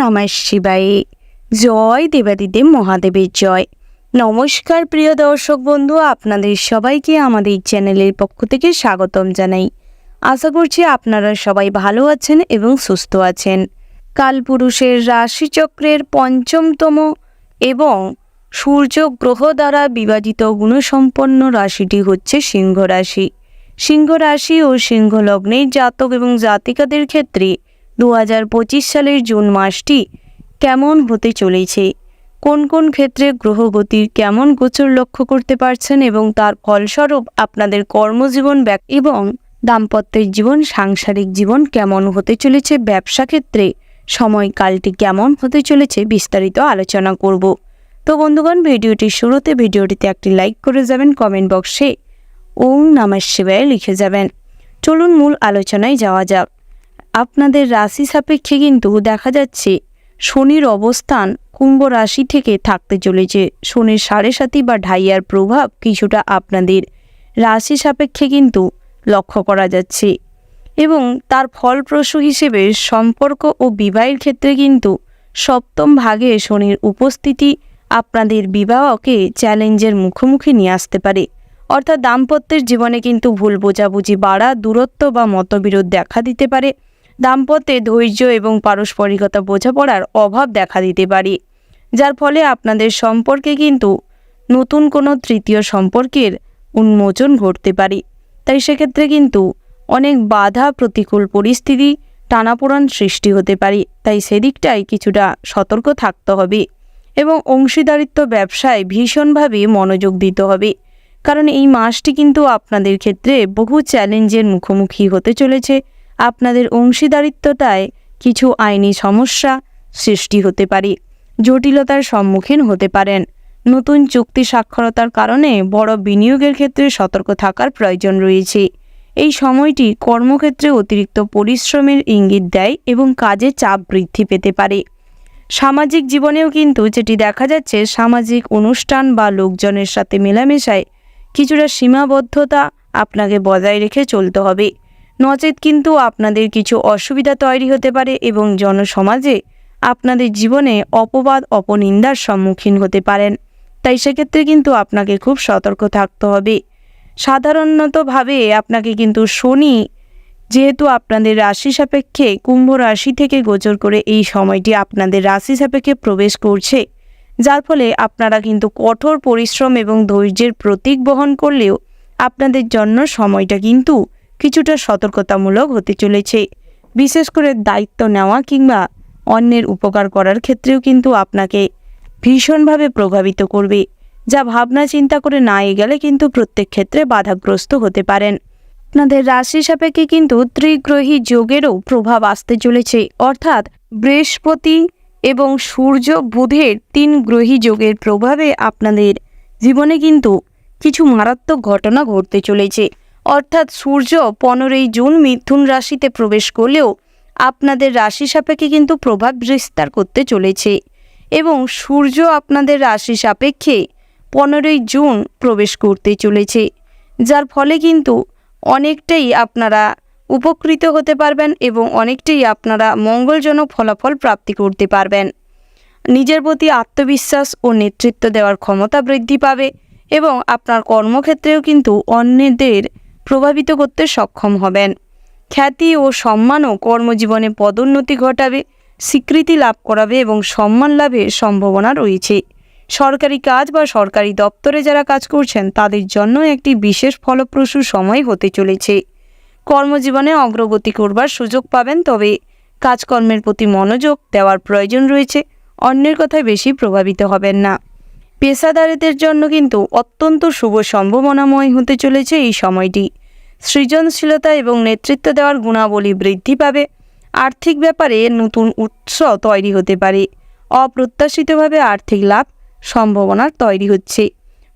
নমঃ শিবায়। জয় দেবাদিদেব মহাদেবের জয়। নমস্কার প্রিয় দর্শক বন্ধু, আপনাদের সবাইকে আমাদের চ্যানেলের পক্ষ থেকে স্বাগতম জানাই। আশা করছি আপনারা সবাই ভালো আছেন এবং সুস্থ আছেন। কালপুরুষের রাশিচক্রের পঞ্চমতম এবং সূর্য গ্রহ দ্বারা বিভাজিত গুণসম্পন্ন রাশিটি হচ্ছে সিংহ রাশি। সিংহ রাশি ও সিংহ লগ্নের জাতক এবং জাতিকাদের ক্ষেত্রে 2025 সালের জুন মাসটি কেমন হতে চলেছে, কোন কোন ক্ষেত্রে গ্রহগতির কেমন গোচর লক্ষ্য করতে পারছেন এবং তার ফলস্বরূপ আপনাদের কর্মজীবন এবং দাম্পত্যের জীবন, সাংসারিক জীবন কেমন হতে চলেছে, ব্যবসা ক্ষেত্রে সময়কালটি কেমন হতে চলেছে বিস্তারিত আলোচনা করব। তো বন্ধুগণ, ভিডিওটির শুরুতে ভিডিওটিতে একটি লাইক করে যাবেন, কমেন্ট বক্সে ওম নমঃ শিবায় লিখে যাবেন। চলুন মূল আলোচনায় যাওয়া যাক। আপনাদের রাশি সাপেক্ষে কিন্তু দেখা যাচ্ছে শনির অবস্থান কুম্ভ রাশি থেকে থাকতে চলেছে। শনির 7.5 বা ঢাইয়ার প্রভাব কিছুটা আপনাদের রাশি সাপেক্ষে কিন্তু লক্ষ্য করা যাচ্ছে এবং তার ফলপ্রসূ হিসেবে সম্পর্ক ও বিবাহের ক্ষেত্রে কিন্তু সপ্তম ভাগে শনির উপস্থিতি আপনাদের বিবাহকে চ্যালেঞ্জের মুখোমুখি নিয়ে আসতে পারে। অর্থাৎ দাম্পত্যের জীবনে কিন্তু ভুল বোঝাবুঝি বাড়া, দূরত্ব বা মতবিরোধ দেখা দিতে পারে। দাম্পত্যে ধৈর্য এবং পারস্পরিকতা বোঝাপড়ার অভাব দেখা দিতে পারে, যার ফলে আপনাদের সম্পর্কে কিন্তু নতুন কোনো তৃতীয় সম্পর্কের উন্মোচন ঘটতে পারে। তাই সেক্ষেত্রে কিন্তু অনেক বাধা, প্রতিকূল পরিস্থিতি, টানাপোড়েন সৃষ্টি হতে পারে। তাই সেদিকটাই কিছুটা সতর্ক থাকতে হবে এবং অংশীদারিত্ব ব্যবসায় ভীষণভাবে মনোযোগ দিতে হবে, কারণ এই মাসটি কিন্তু আপনাদের ক্ষেত্রে বহু চ্যালেঞ্জের মুখোমুখি হতে চলেছে। আপনাদের অংশীদারিত্বটায় কিছু আইনি সমস্যা সৃষ্টি হতে পারে, জটিলতার সম্মুখীন হতে পারেন। নতুন চুক্তি স্বাক্ষরতার কারণে বড় বিনিয়োগের ক্ষেত্রে সতর্ক থাকার প্রয়োজন রয়েছে। এই সময়টি কর্মক্ষেত্রে অতিরিক্ত পরিশ্রমের ইঙ্গিত দেয় এবং কাজে চাপ বৃদ্ধি পেতে পারে। সামাজিক জীবনেও কিন্তু যেটি দেখা যাচ্ছে, সামাজিক অনুষ্ঠান বা লোকজনের সাথে মেলামেশায় কিছুটা সীমাবদ্ধতা আপনাকে বজায় রেখে চলতে হবে, নচেত কিন্তু আপনাদের কিছু অসুবিধা তৈরি হতে পারে এবং জনসমাজে আপনাদের জীবনে অপবাদ, অপনিন্দার সম্মুখীন হতে পারেন। তাই সেক্ষেত্রে কিন্তু আপনাকে খুব সতর্ক থাকতে হবে। সাধারণতভাবে আপনাকে কিন্তু শনি যেহেতু আপনাদের রাশি সাপেক্ষে কুম্ভ রাশি থেকে গোচর করে এই সময়টি আপনাদের রাশি সাপেক্ষে প্রবেশ করছে, যার ফলে আপনারা কিন্তু কঠোর পরিশ্রম এবং ধৈর্যের প্রতীক বহন করলেও আপনাদের জন্য সময়টা কিন্তু কিছুটা সতর্কতামূলক হতে চলেছে। বিশেষ করে দায়িত্ব নেওয়া কিংবা অন্যের উপকার করার ক্ষেত্রেও কিন্তু আপনাকে ভীষণভাবে প্রভাবিত করবে, যা ভাবনা চিন্তা করে না এগেলে কিন্তু প্রত্যেক ক্ষেত্রে বাধাগ্রস্ত হতে পারেন। আপনাদের রাশি সাপেক্ষে কিন্তু ত্রিগ্রহী যোগেরও প্রভাব আসতে চলেছে, অর্থাৎ বৃহস্পতি এবং সূর্য বুধের 3 গ্রহী যোগের প্রভাবে আপনাদের জীবনে কিন্তু কিছু মারাত্মক ঘটনা ঘটতে চলেছে। অর্থাৎ সূর্য 15ই জুন মিথুন রাশিতে প্রবেশ করলেও আপনাদের রাশি সাপেক্ষে কিন্তু প্রভাব বিস্তার করতে চলেছে এবং সূর্য আপনাদের রাশি সাপেক্ষে 15ই জুন প্রবেশ করতে চলেছে, যার ফলে কিন্তু অনেকটাই আপনারা উপকৃত হতে পারবেন এবং অনেকটাই আপনারা মঙ্গলজনক ফলাফল প্রাপ্তি করতে পারবেন। নিজের প্রতি আত্মবিশ্বাস ও নেতৃত্ব দেওয়ার ক্ষমতা বৃদ্ধি পাবে এবং আপনার কর্মক্ষেত্রেও কিন্তু অন্যদের প্রভাবিত করতে সক্ষম হবেন। খ্যাতি ও সম্মানও কর্মজীবনে পদোন্নতি ঘটাবে, স্বীকৃতি লাভ করাবে এবং সম্মান লাভের সম্ভাবনা রয়েছে। সরকারি কাজ বা সরকারি দপ্তরে যারা কাজ করছেন তাদের জন্য একটি বিশেষ ফলপ্রসূ সময় হতে চলেছে। কর্মজীবনে অগ্রগতি করবার সুযোগ পাবেন, তবে কাজকর্মের প্রতি মনোযোগ দেওয়ার প্রয়োজন রয়েছে। অন্যের কথায় বেশি প্রভাবিত হবেন না। পেশাদারদের জন্য কিন্তু অত্যন্ত শুভ সম্ভাবনাময় হতে চলেছে এই সময়টি। সৃজনশীলতা এবং নেতৃত্ব দেওয়ার গুণাবলী বৃদ্ধি পাবে। আর্থিক ব্যাপারে নতুন উৎস তৈরি হতে পারে। অপ্রত্যাশিতভাবে আর্থিক লাভ সম্ভাবনা তৈরি হচ্ছে।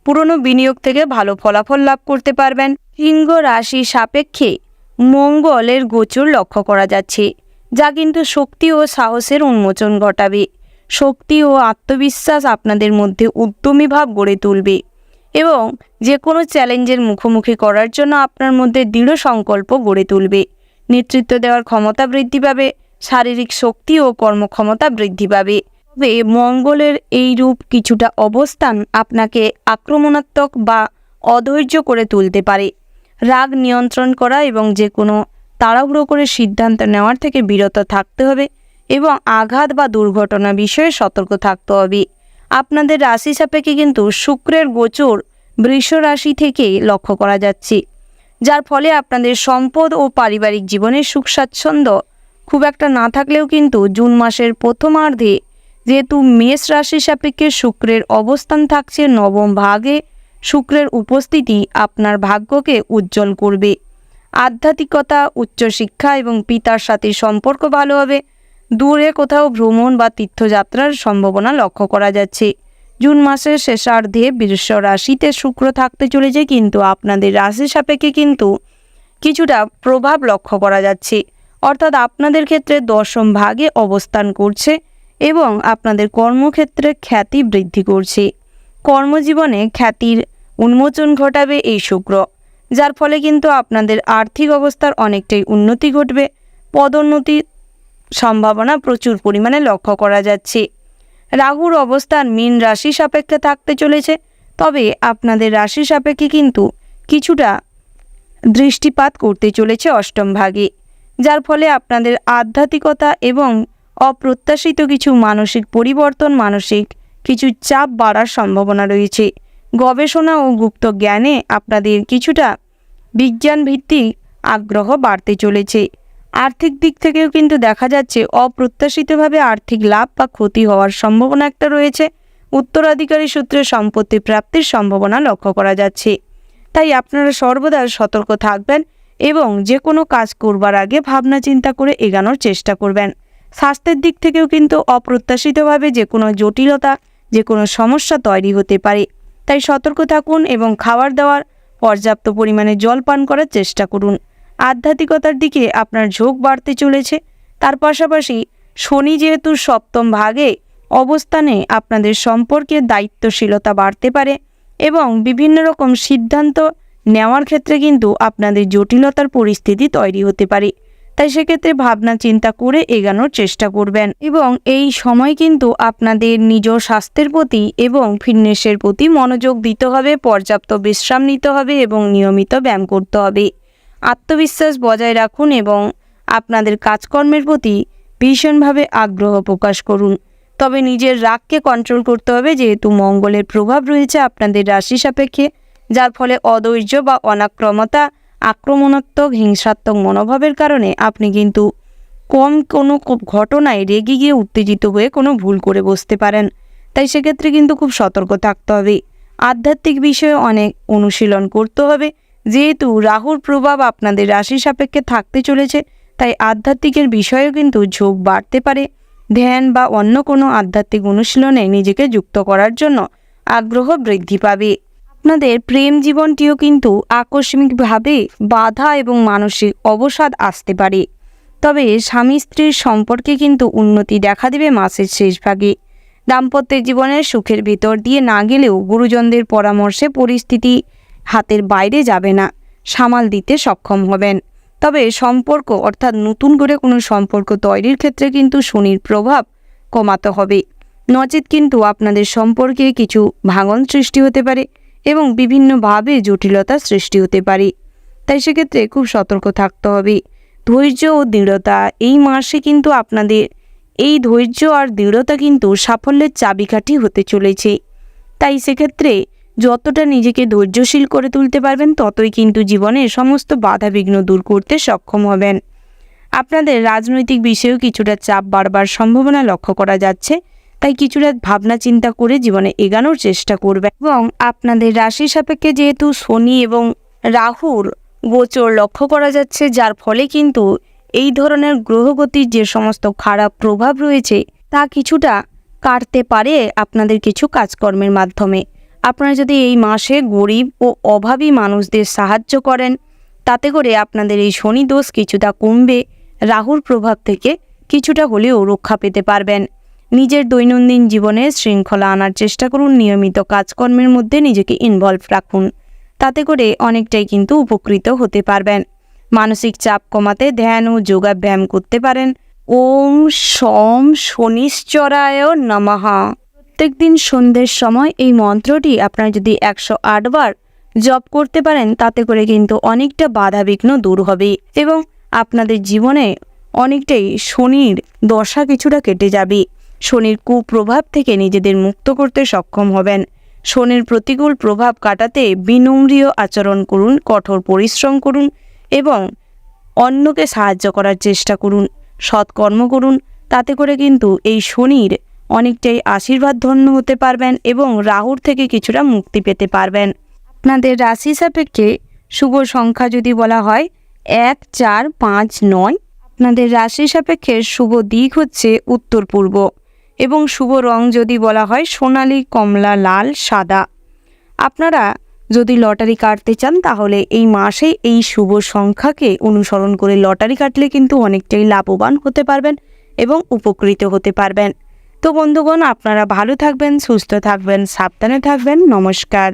পুরনো বিনিয়োগ থেকে ভালো ফলাফল লাভ করতে পারবেন। সিংহ রাশি সাপেক্ষে মঙ্গলের গোচর লক্ষ্য করা যাচ্ছে, যা কিন্তু শক্তি ও সাহসের উন্মোচন ঘটাবে। শক্তি ও আত্মবিশ্বাস আপনাদের মধ্যে উদ্যমী ভাব গড়ে তুলবে এবং যে কোনো চ্যালেঞ্জের মুখোমুখি করার জন্য আপনার মধ্যে দৃঢ় সংকল্প গড়ে তুলবে। নেতৃত্ব দেওয়ার ক্ষমতা বৃদ্ধি পাবে। শারীরিক শক্তি ও কর্মক্ষমতা বৃদ্ধি পাবে। তবে মঙ্গলের এই রূপ কিছুটা অবস্থান আপনাকে আক্রমণাত্মক বা অধৈর্য করে তুলতে পারে। রাগ নিয়ন্ত্রণ করা এবং যে কোনো তাড়াহুড়ো করে সিদ্ধান্ত নেওয়ার থেকে বিরত থাকতে হবে এবং আঘাত বা দুর্ঘটনা বিষয়ে সতর্ক থাকতে হবে। আপনাদের রাশি সাপেক্ষে কিন্তু শুক্রের গোচর বৃষ রাশি থেকে লক্ষ্য করা যাচ্ছে, যার ফলে আপনাদের সম্পদ ও পারিবারিক জীবনের সুখ স্বাচ্ছন্দ্য খুব একটা না থাকলেও কিন্তু জুন মাসের প্রথমার্ধে যেহেতু মেষ রাশি সাপেক্ষে শুক্রের অবস্থান থাকছে নবম ভাগে, শুক্রের উপস্থিতি আপনার ভাগ্যকে উজ্জ্বল করবে। আধ্যাত্মিকতা, উচ্চশিক্ষা এবং পিতার সাথে সম্পর্ক ভালো হবে। দূরে কোথাও ভ্রমণ বা তীর্থযাত্রার সম্ভাবনা লক্ষ্য করা যাচ্ছে। জুন মাসের শেষার্ধে বৃষ রাশিতে শুক্র থাকতে চলেছে, কিন্তু আপনাদের রাশি সাপেক্ষে কিন্তু কিছুটা প্রভাব লক্ষ্য করা যাচ্ছে, অর্থাৎ আপনাদের ক্ষেত্রে দশম ভাগে অবস্থান করছে এবং আপনাদের কর্মক্ষেত্রে খ্যাতি বৃদ্ধি করছে। কর্মজীবনে খ্যাতির উন্মোচন ঘটাবে এই শুক্র, যার ফলে কিন্তু আপনাদের আর্থিক অবস্থার অনেকটাই উন্নতি ঘটবে। পদোন্নতির সম্ভাবনা প্রচুর পরিমাণে লক্ষ্য করা যাচ্ছে। রাহুর অবস্থান মীন রাশি সাপেক্ষে থাকতে চলেছে, তবে আপনাদের রাশি সাপেক্ষে কিন্তু কিছুটা দৃষ্টিপাত করতে চলেছে অষ্টম ভাগে, যার ফলে আপনাদের আধ্যাত্মিকতা এবং অপ্রত্যাশিত কিছু মানসিক পরিবর্তন, মানসিক কিছু চাপ বাড়ার সম্ভাবনা রয়েছে। গবেষণা ও গুপ্ত জ্ঞানে আপনাদের কিছুটা বিজ্ঞান ভিত্তিক আগ্রহ বাড়তে চলেছে। আর্থিক দিক থেকেও কিন্তু দেখা যাচ্ছে অপ্রত্যাশিতভাবে আর্থিক লাভ বা ক্ষতি হওয়ার সম্ভাবনা একটা রয়েছে। উত্তরাধিকারী সূত্রে সম্পত্তি প্রাপ্তির সম্ভাবনা লক্ষ্য করা যাচ্ছে। তাই আপনারা সর্বদা সতর্ক থাকবেন এবং যে কোনো কাজ করবার আগে ভাবনা চিন্তা করে এগানোর চেষ্টা করবেন। স্বাস্থ্যের দিক থেকেও কিন্তু অপ্রত্যাশিতভাবে যে কোনো জটিলতা, যে কোনো সমস্যা তৈরি হতে পারে। তাই সতর্ক থাকুন এবং খাবার দাবার পর্যাপ্ত পরিমাণে জল পান করার চেষ্টা করুন। আধ্যাত্মিকতার দিকে আপনার ঝোঁক বাড়তে চলেছে। তার পাশাপাশি শনি যেহেতু সপ্তম ভাগে অবস্থানে আপনাদের সম্পর্কের দায়িত্বশীলতা বাড়তে পারে এবং বিভিন্ন রকম সিদ্ধান্ত নেওয়ার ক্ষেত্রে কিন্তু আপনাদের জটিলতার পরিস্থিতি তৈরি হতে পারে। তাই সেক্ষেত্রে ভাবনা চিন্তা করে এগানোর চেষ্টা করবেন এবং এই সময় কিন্তু আপনাদের নিজ স্বাস্থ্যের প্রতি এবং ফিটনেসের প্রতি মনোযোগ দিতে হবে, পর্যাপ্ত বিশ্রাম নিতে হবে এবং নিয়মিত ব্যায়াম করতে হবে। আত্মবিশ্বাস বজায় রাখুন এবং আপনাদের কাজকর্মের প্রতি ভীষণভাবে আগ্রহ প্রকাশ করুন। তবে নিজের রাগকে কন্ট্রোল করতে হবে, যেহেতু মঙ্গলের প্রভাব রয়েছে আপনাদের রাশি সাপেক্ষে, যার ফলে অধৈর্য বা অনাক্রমতা, আক্রমণাত্মক হিংসাত্মক মনোভাবের কারণে আপনি কিন্তু কোনো ঘটনায় রেগে গিয়ে উত্তেজিত হয়ে কোনো ভুল করে বসতে পারেন। তাই সেক্ষেত্রে কিন্তু খুব সতর্ক থাকতে হবে। আধ্যাত্মিক বিষয়ে অনেক অনুশীলন করতে হবে, যেহেতু রাহুর প্রভাব আপনাদের রাশি সাপেক্ষে থাকতে চলেছে। তাই আধ্যাত্মিকের বিষয়েও কিন্তু ঝোঁক বাড়তে পারে। ধ্যান বা অন্য কোনো আধ্যাত্মিক অনুশীলনে নিজেকে যুক্ত করার জন্য আগ্রহ বৃদ্ধি পাবে। আপনাদের প্রেম জীবনটিও কিন্তু আকস্মিকভাবে বাধা এবং মানসিক অবসাদ আসতে পারে। তবে স্বামী স্ত্রীর সম্পর্কে কিন্তু উন্নতি দেখা দেবে মাসের শেষ ভাগে। দাম্পত্য জীবনের সুখের ভিতর দিয়ে না গেলেও গুরুজনদের পরামর্শে পরিস্থিতি হাতের বাইরে যাবে না, সামাল দিতে সক্ষম হবেন। তবে সম্পর্ক অর্থাৎ নতুন করে কোনো সম্পর্ক তৈরির ক্ষেত্রে কিন্তু শনির প্রভাব কমাতে হবে, নচেত কিন্তু আপনাদের সম্পর্কে কিছু ভাঙন সৃষ্টি হতে পারে এবং বিভিন্নভাবে জটিলতা সৃষ্টি হতে পারে। তাই সেক্ষেত্রে খুব সতর্ক থাকতে হবে। ধৈর্য ও দৃঢ়তা, এই মাসে কিন্তু আপনাদের এই ধৈর্য আর দৃঢ়তা কিন্তু সাফল্যের চাবিকাঠি হতে চলেছে। তাই সেক্ষেত্রে যতটা নিজেকে ধৈর্যশীল করে তুলতে পারবেন, ততই কিন্তু জীবনে সমস্ত বাধাবিঘ্ন দূর করতে সক্ষম হবেন। আপনাদের রাজনৈতিক বিষয়েও কিছুটা চাপ বাড়বার সম্ভাবনা লক্ষ্য করা যাচ্ছে। তাই কিছুটা ভাবনা চিন্তা করে জীবনে এগানোর চেষ্টা করবেন এবং আপনাদের রাশি সাপেক্ষে যেহেতু শনি এবং রাহুর গোচর লক্ষ্য করা যাচ্ছে, যার ফলে কিন্তু এই ধরনের গ্রহগতির যে সমস্ত খারাপ প্রভাব রয়েছে তা কিছুটা কাটতে পারে আপনাদের কিছু কাজকর্মের মাধ্যমে। আপনারা যদি এই মাসে গরিব ও অভাবী মানুষদের সাহায্য করেন, তাতে করে আপনাদের এই শনি দোষ কিছুটা কমবে। রাহুর প্রভাব থেকে কিছুটা হলেও রক্ষা পেতে পারবেন। নিজের দৈনন্দিন জীবনে শৃঙ্খলা আনার চেষ্টা করুন। নিয়মিত কাজকর্মের মধ্যে নিজেকে ইনভলভ রাখুন, তাতে করে অনেকটাই কিন্তু উপকৃত হতে পারবেন। মানসিক চাপ কমাতে ধ্যান ও যোগাব্যায়াম করতে পারেন। ওম শম শনিশ্চরায় নমঃ। প্রত্যেক দিন সন্ধ্যের সময় এই মন্ত্রটি আপনারা যদি 108 বার জপ করতে পারেন, তাতে করে কিন্তু অনেকটা বাধাবিঘ্ন দূর হবে এবং আপনাদের জীবনে অনেকটাই শনির দশা কিছুটা কেটে যাবে। শনির কুপ্রভাব থেকে নিজেদের মুক্ত করতে সক্ষম হবেন। শনির প্রতিকূল প্রভাব কাটাতে বিনম্রিয় আচরণ করুন, কঠোর পরিশ্রম করুন এবং অন্যকে সাহায্য করার চেষ্টা করুন, সৎকর্ম করুন। তাতে করে কিন্তু এই শনির অনেকটাই আশীর্বাদ ধন্য হতে পারবেন এবং রাহুর থেকে কিছুটা মুক্তি পেতে পারবেন। আপনাদের রাশি সাপেক্ষে শুভ সংখ্যা যদি বলা হয় 1, 4, 5, 9। আপনাদের রাশি সাপেক্ষে শুভ দিক হচ্ছে উত্তর পূর্ব এবং শুভ রং যদি বলা হয় সোনালী, কমলা, লাল, সাদা। আপনারা যদি লটারি কাটতে চান তাহলে এই মাসে এই শুভ সংখ্যাকে অনুসরণ করে লটারি কাটলে কিন্তু অনেকটাই লাভবান হতে পারবেন এবং উপকৃত হতে পারবেন। তো বন্ধুগণ, আপনারা ভালো থাকবেন, সুস্থ থাকবেন, সাবধানে থাকবেন। নমস্কার।